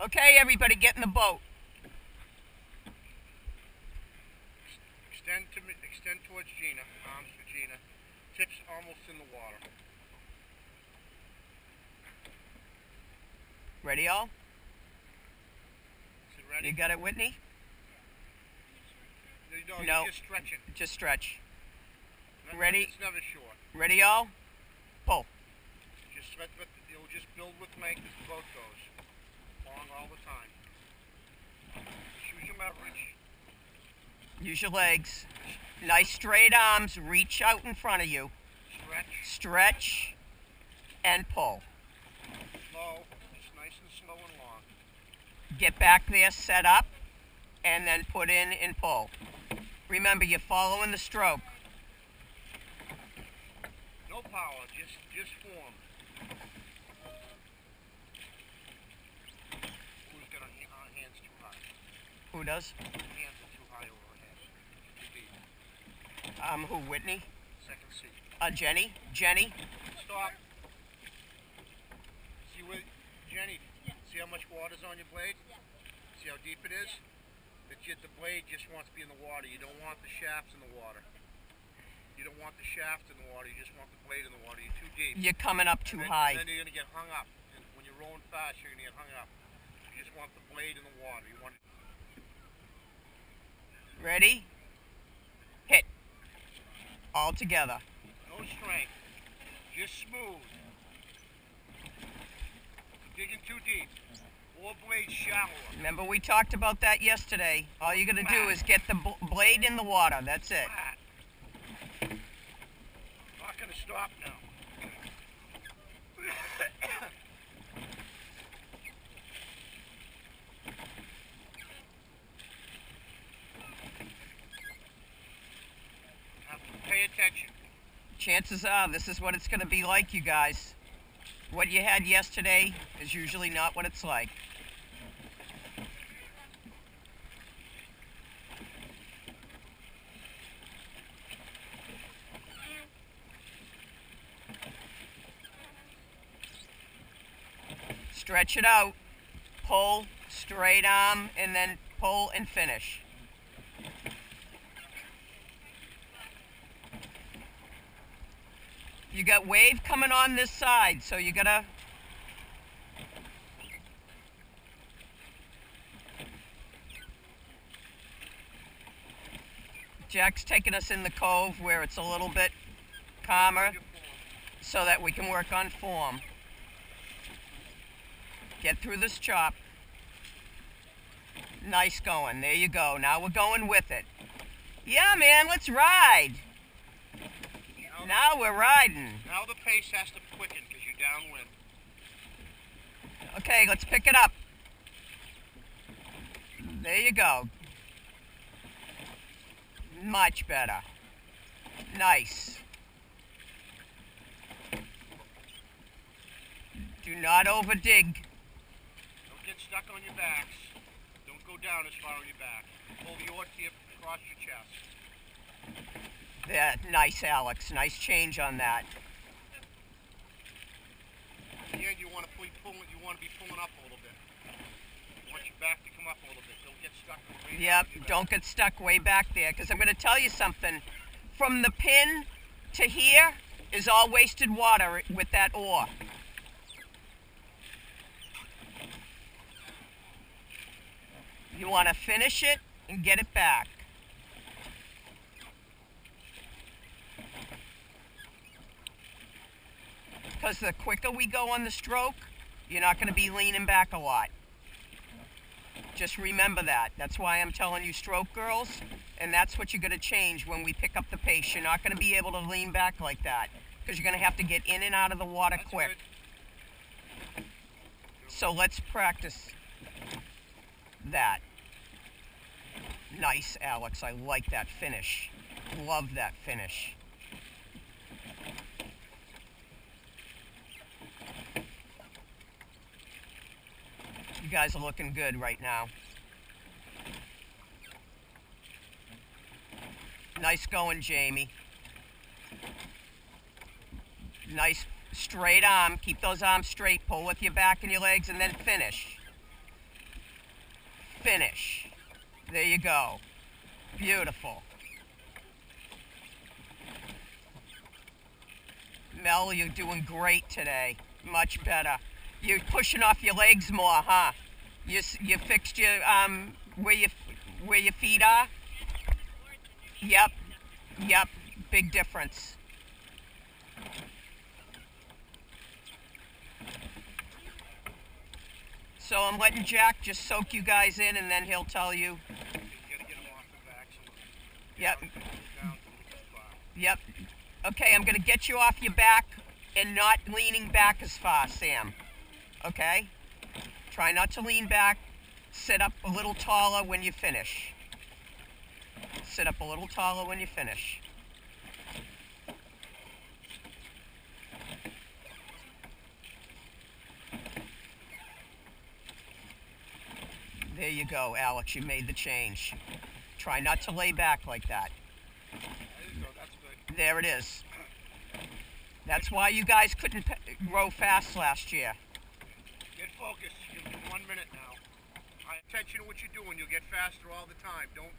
Okay, everybody, get in the boat. Extend towards Gina. Arms for Gina. Tips almost in the water. Ready, all? Is it ready? You got it, Whitney? No, you're just stretching. Just stretch. Remember, Ready? It's never short. Ready, all? Pull. Just stretch, but you'll just build with length as the boat goes. Long all the time. Use your leverage. Use your legs. Nice straight arms. Reach out in front of you. Stretch. Stretch and pull. Slow. Just nice and slow and long. Get back there, set up, and then put in and pull. Remember, you're following the stroke. No power, just form. Who's got hands too high? Who does? Hands are too high over her head. Too deep. Who, Whitney? Second seat. Jenny? Jenny? Stop. See where, Jenny, see how much water's on your blade? See how deep it is? The blade just wants to be in the water. You don't want the shafts in the water. You don't want the shaft in the water. You just want the blade in the water. You're too deep. You're coming up too high. And then you're going to get hung up. And when you're rowing fast, you're going to get hung up. You just want the blade in the water. You want. Ready? Hit. All together. No strength. Just smooth. Digging too deep. More blade shallower. Remember, we talked about that yesterday. All you're going to do is get the blade in the water. That's it. Flat. Not going to stop now. Have to pay attention. Chances are this is what it's going to be like, you guys. What you had yesterday is usually not what it's like. Stretch it out, pull, straight arm, and then pull and finish. You got wave coming on this side, so you gotta... Jack's taking us in the cove where it's a little bit calmer so that we can work on form. Get through this chop. Nice going. There you go. Now we're going with it. Yeah, man, let's ride. Now we're riding. Now the pace has to quicken because you're downwind. Okay, let's pick it up. There you go. Much better. Nice. Do not over dig. Don't get stuck on your backs. Don't go down as far on your back. Pull the oar tip across your chest. Yeah, nice, Alex. Nice change on that. At the end, you want to be pulling up a little bit. You want your back to come up a little bit. Don't get stuck. Yep, don't get stuck way back there, because I'm going to tell you something. From the pin to here is all wasted water with that oar. You want to finish it and get it back. Because the quicker we go on the stroke, you're not going to be leaning back a lot. Just remember that. That's why I'm telling you, stroke girls, and that's what you're going to change when we pick up the pace. You're not going to be able to lean back like that, because you're going to have to get in and out of the water quick. So let's practice that. Nice, Alex. I like that finish. Love that finish. You guys are looking good right now. Nice going, Jamie. Nice straight arm. Keep those arms straight. Pull with your back and your legs and then finish. finish. There you go. Beautiful. Mel, you're doing great today. Much better. You're pushing off your legs more, huh? You fixed your where your feet are? Yep. Yep. Big difference. So I'm letting Jack just soak you guys in, and then he'll tell you. You gotta get him off the back. Yep. Down to the spot. Yep. Okay, I'm going to get you off your back and not leaning back as far, Sam. Okay? Try not to lean back. Sit up a little taller when you finish. Sit up a little taller when you finish. There you go, Alex. You made the change. Try not to lay back like that. There it is. That's why you guys couldn't row fast last year. Get focused. You'll do 1 minute now. Pay attention to what you're doing. You'll get faster all the time. Don't.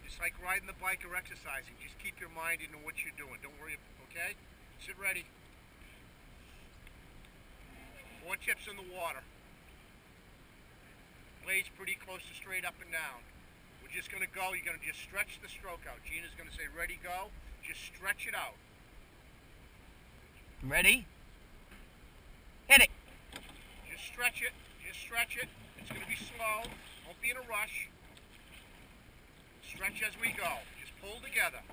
It's like riding the bike or exercising. Just keep your mind into what you're doing. Don't worry. Okay? Sit ready. 4 tips in the water. Blade's pretty close to straight up and down. We're just going to go. You're going to just stretch the stroke out. Gina's going to say, ready, go. Just stretch it out. Ready? Hit it. Just stretch it. Just stretch it. It's going to be slow. Don't be in a rush. Stretch as we go. Just pull together.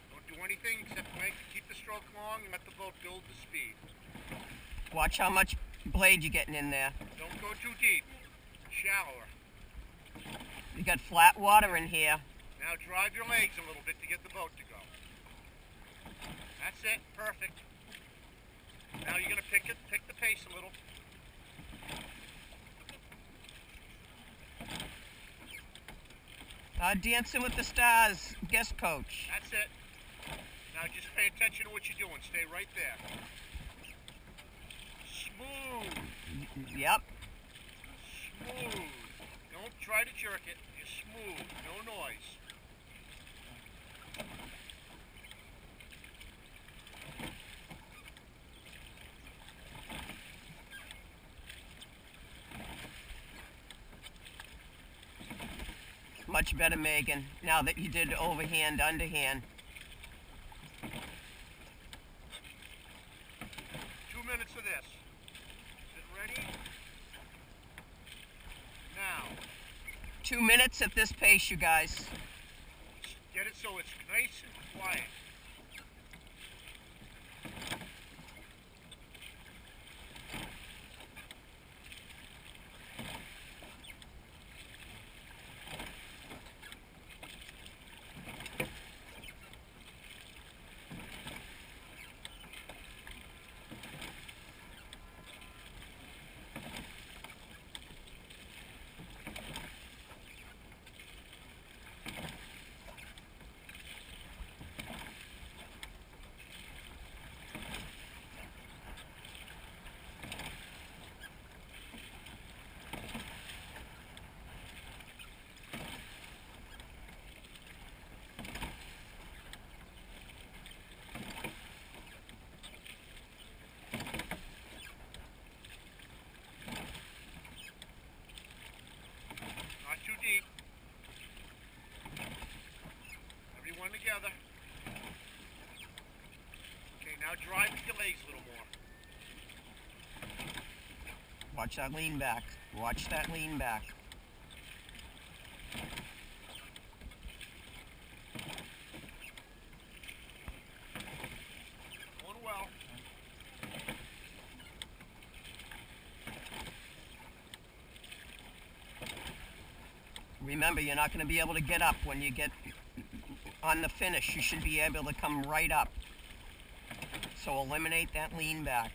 Don't do anything except keep the stroke long and let the boat build the speed. Watch how much blade you're getting in there. Don't go too deep. Shallower. You got flat water in here. Now drive your legs a little bit to get the boat to go. That's it. Perfect. Now you're going to pick the pace a little. Dancing with the Stars guest coach. That's it. Now just pay attention to what you're doing. Stay right there. Smooth. Yep. Smooth. Don't try to jerk it. Just smooth. No noise. Much better, Megan, now that you did overhand, underhand. 2 minutes of this. Is it ready? Now. 2 minutes at this pace, you guys. Get it so it's nice and quiet. Not too deep. Everyone together. Okay, now drive with your legs a little more. Watch that lean back. Watch that lean back. Going well. Remember, you're not going to be able to get up when you get on the finish. You should be able to come right up. So eliminate that lean back.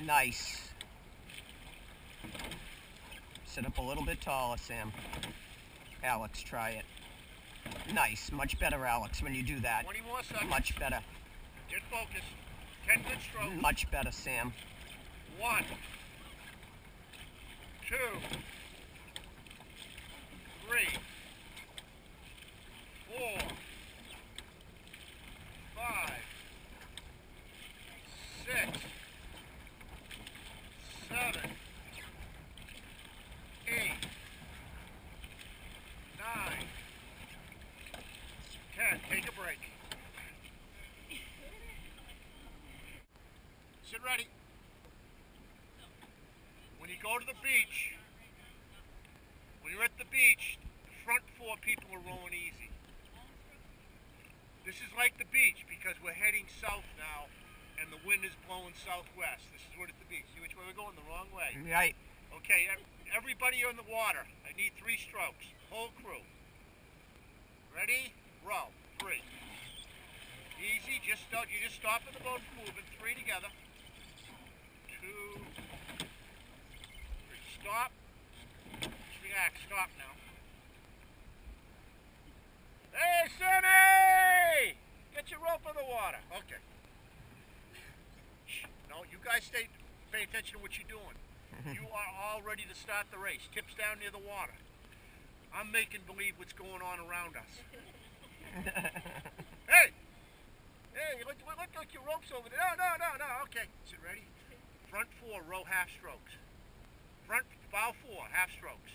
Nice. Sit up a little bit taller, Sam. Alex, try it. Nice. Much better, Alex, when you do that. 20 more seconds. Much better. Get focused. 10 good strokes. Much better, Sam. 1. 2, 3, 4, 5, 6, 7, 8, 9, 10. Take a break. Sit ready. When you go to the beach, when you're at the beach, the front 4 people are rowing easy. This is like the beach because we're heading south now and the wind is blowing southwest. This is what at the beach. See which way we're going? The wrong way. Right. Okay, everybody in the water. I need 3 strokes. Whole crew. Ready? Row. 3. Easy. You just stop at the boat from moving. 3 together. 2, 3. Stop. Just relax. Stop now. Hey, Sammy! Get your rope in the water. Okay. No, you guys pay attention to what you're doing. You are all ready to start the race. Tips down near the water. I'm making believe what's going on around us. Hey! Hey, look like your rope's over there. No. Okay. Sit ready. Front 4, row half strokes. Bow 4, half strokes.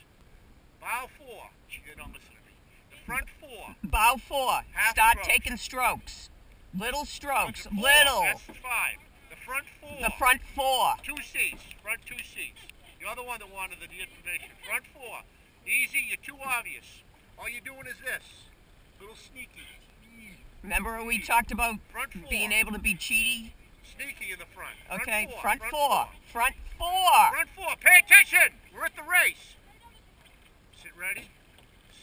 Bow 4. You don't listen to me. The front 4. Bow 4. Half Start strokes. taking strokes. Little strokes. 4, Little. That's 5. The front 4. The front 4. 2 seats. Front 2 seats. You're the one that wanted the information. Front 4. Easy. You're too obvious. All you're doing is this. Little sneaky. Remember we talked about Front 4. being able to be cheaty? Sneaky in the front. Okay, Front 4. front 4. Front 4. Front 4. Pay attention. We're at the race. Sit ready.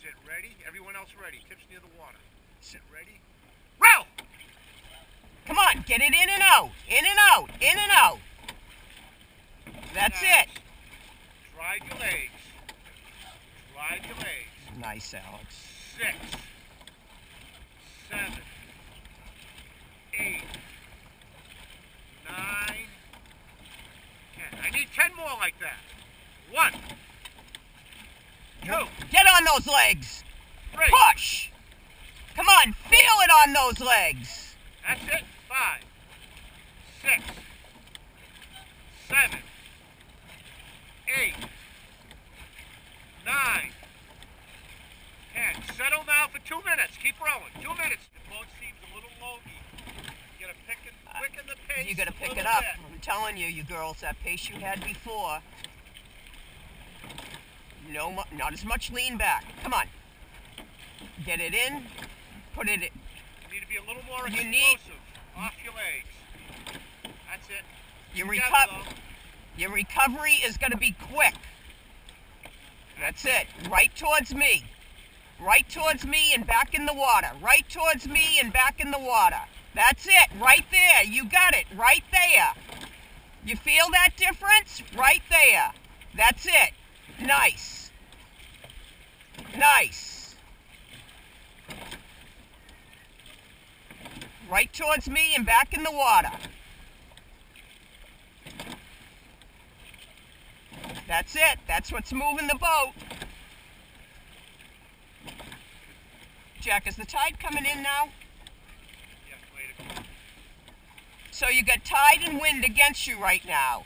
Sit ready. Everyone else ready. Tips near the water. Sit ready. Row! Come on, get it in and out. In and out. In and out. That's it. Drive your legs. Drive your legs. Nice, Alex. 6, 7, 8, 9, 10. I need 10 more like that. 1, 2, Get on those legs. 3. Push. Come on, feel it on those legs. That's it. 5, 6, 7, 8, 9, 10. Settle now for 2 minutes. Keep rowing. 2 minutes. The boat seems a little logy. You gotta quicken the pace. You gotta a pick little it up. bit. I'm telling you, you girls, that pace you had before. No, not as much lean back. Come on. Get it in. Put it in. You need to be a little more You explosive. need- Off your legs. That's it. Your Together, though. Your recovery is going to be quick. That's it. Right towards me. Right towards me and back in the water. Right towards me and back in the water. That's it. Right there. You got it. Right there. You feel that difference? Right there. That's it. Nice. Nice. Right towards me and back in the water. That's it. That's what's moving the boat. Jack, is the tide coming in now? Yeah, later. So you got tide and wind against you right now.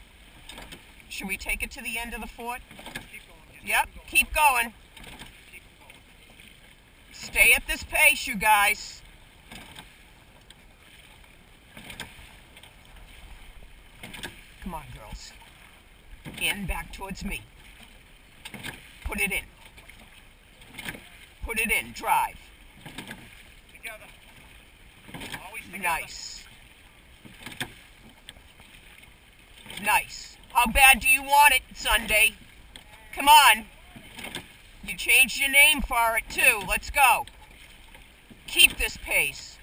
Should we take it to the end of the fort? Keep going. Just Yep, keep Keep going. going. Stay at this pace, you guys. Come on, girls. In, back towards me. Put it in. Put it in, drive. Together. Always together. Nice. Nice. How bad do you want it, Sunday? Come on. You changed your name for it, too. Let's go. Keep this pace.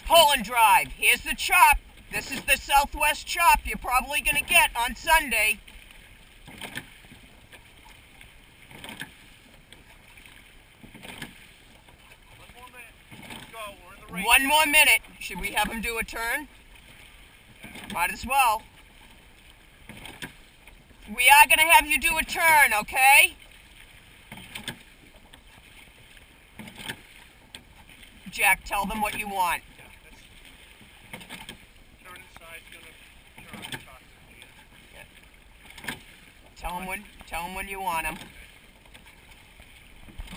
Pull and drive. Here's the chop. This is the Southwest chop you're probably going to get on Sunday. One more minute. Let's go. We're in the race. 1 more minute. Should we have him do a turn? Might as well. We are going to have you do a turn, okay? Jack, tell them what you want. Turn inside's gonna turn and toss it here. Tell them when you want them.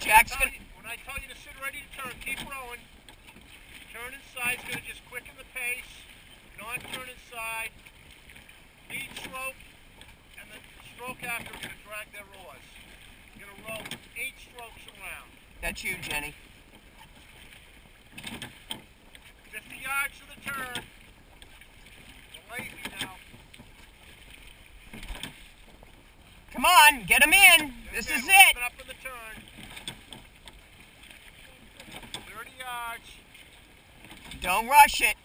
Jack's going to... When I tell you to sit ready to turn, keep rowing. Turn inside's gonna just quicken the pace. Non-turn inside. Lead stroke. And the stroke after we're gonna drag their oars. You're gonna row 8 strokes around. That's you, Jenny. 50 yards to the turn. We're lazy now. Come on, get them in. This is it. Up in the turn. 30 yards. Don't rush it.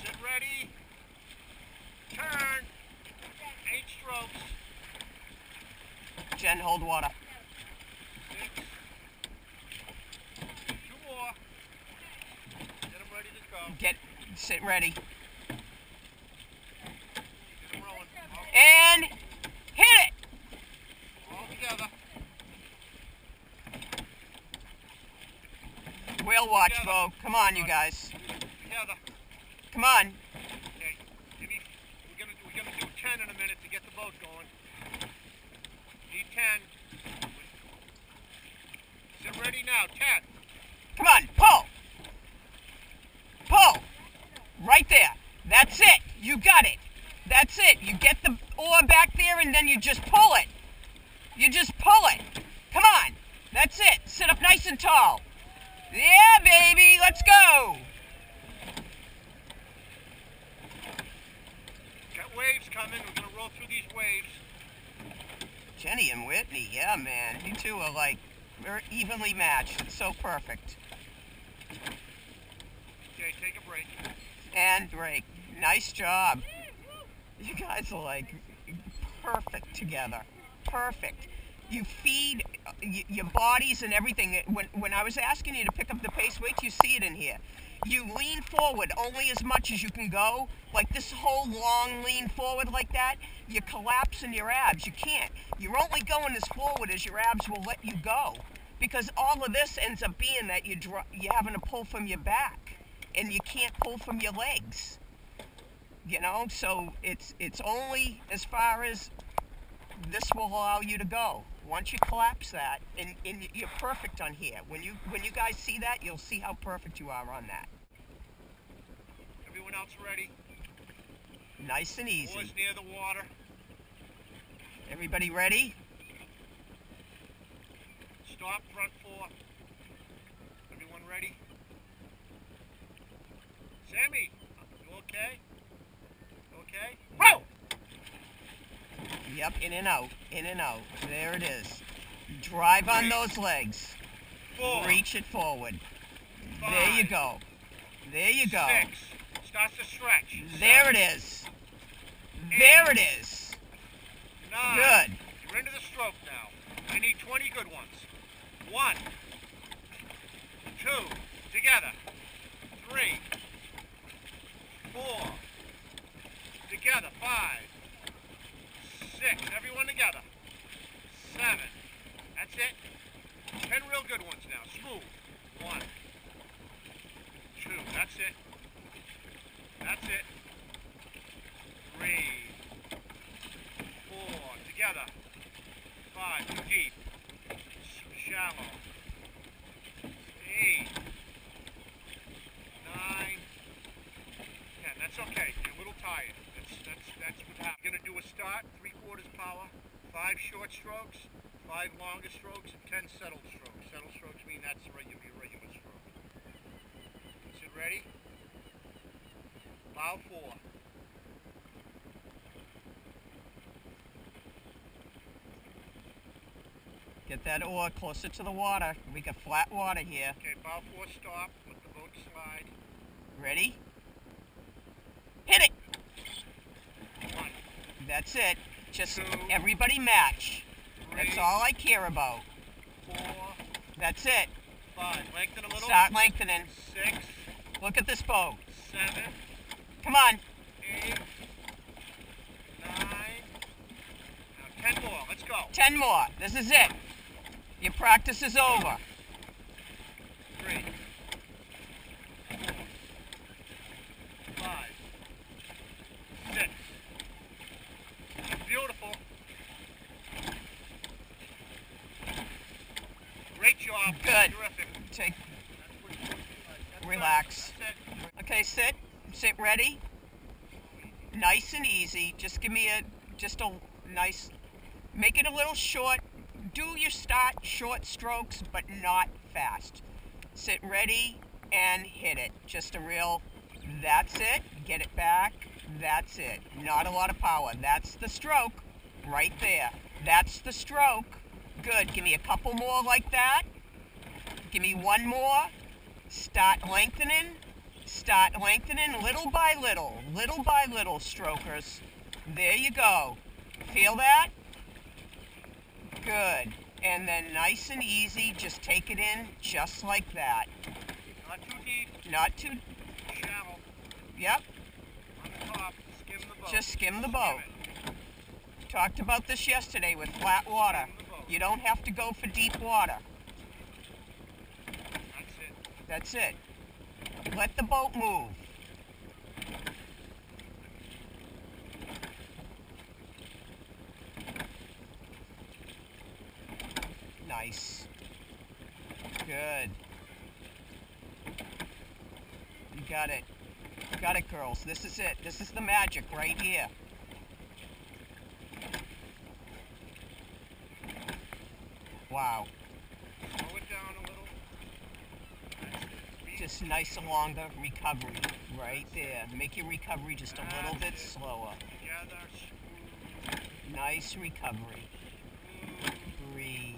Sit ready. Turn. 8 strokes. Jen, hold water. 6. 2 more. Get them ready to go. Sit ready. Get them rolling. And hit it. All together. Whale watch, Bo. Come on, you guys. Together. Come on. Okay. We're gonna do 10 in a minute to get the boat going. Need 10. Sit ready now. 10. Come on, pull. Pull. Right there. That's it. You got it. That's it. You get the oar back there and then you just pull it. You just pull it. Come on. That's it. Sit up nice and tall. Yeah, baby. Let's go. Got waves coming. We're going to roll through these waves. Jenny and Whitney. Yeah, man. You two are like very evenly matched. It's so perfect. Okay, take a break. And break. Nice job. You guys are like perfect together. Perfect. You feed your bodies and everything. When I was asking you to pick up the pace, wait till you see it in here. You lean forward only as much as you can go. Like this whole long lean forward like that, you collapse in your abs. You can't. You're only going as forward as your abs will let you go. Because all of this ends up being that you're having to pull from your back. And you can't pull from your legs. You know, so it's only as far as this will allow you to go. Once you collapse that, and you're perfect on here. When you guys see that, you'll see how perfect you are on that. Everyone else ready? Nice and easy. Oars near the water. Everybody ready? Stop, front 4. Everyone ready? Sammy, you okay? You okay? Row! Yep, in and out, in and out. There it is. Drive on those legs. 4. Reach it forward. 5. There you go. There you go. 6. Starts to stretch. There it is. There it is. 9. Good. You're into the stroke now. I need 20 good ones. 1. 2. Together. 3. 4. Together. 5. 6. Everyone together. 7. That's it. 10 real good ones now. Smooth. 1. 2. That's it. That's it. 3. 4. Together. 5. Too deep. Shallow. 8. 9. 10. That's okay. You're a little tired. That's what happens. You're going to do a start, 3/4 power, 5 short strokes, 5 longer strokes, and 10 settled strokes. Settled strokes mean that's your regular stroke. Sit ready. Bow 4. Get that oar closer to the water. We got flat water here. Okay, bow 4, stop. Let the boat slide. Ready? Hit it! 1, That's it. Just 2, everybody match. 3, That's all I care about. 4, That's it. 5. Lengthen a little. Start lengthening. 6, Look at this boat. 7, Come on. 8, go. 10 more. This is it. Your practice is over. 3, 4, 5, 6. Beautiful. Great job. Good. Terrific. Take, That's what you like. relax. That's it. Okay, sit. Sit ready. Nice and easy. Just give me just a nice, make it a little short. Do your start short strokes, but not fast. Sit ready and hit it. Just a real, that's it. Get it back. That's it. Not a lot of power. That's the stroke right there. That's the stroke. Good. Give me a couple more like that. Give me one more. Start lengthening. Start lengthening little by little, strokers. There you go. Feel that? Good. And then nice and easy, just take it in just like that. Not too deep. Not too, Shallow. yep, On the top. Skim the boat. just skim the boat. Skim it. Talked about this yesterday with flat water. You don't have to go for deep water. That's it. That's it. Let the boat move. Nice. Good. You got it. Got it, girls. This is it. This is the magic right here. Wow. Slow it down a little. Just nice and longer recovery right there. Make your recovery just a little bit slower. Together. Nice recovery. Breathe.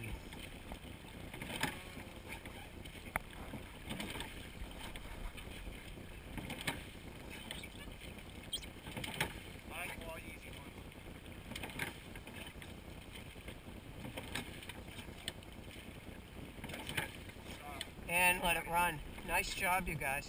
And let it run. Nice job, you guys.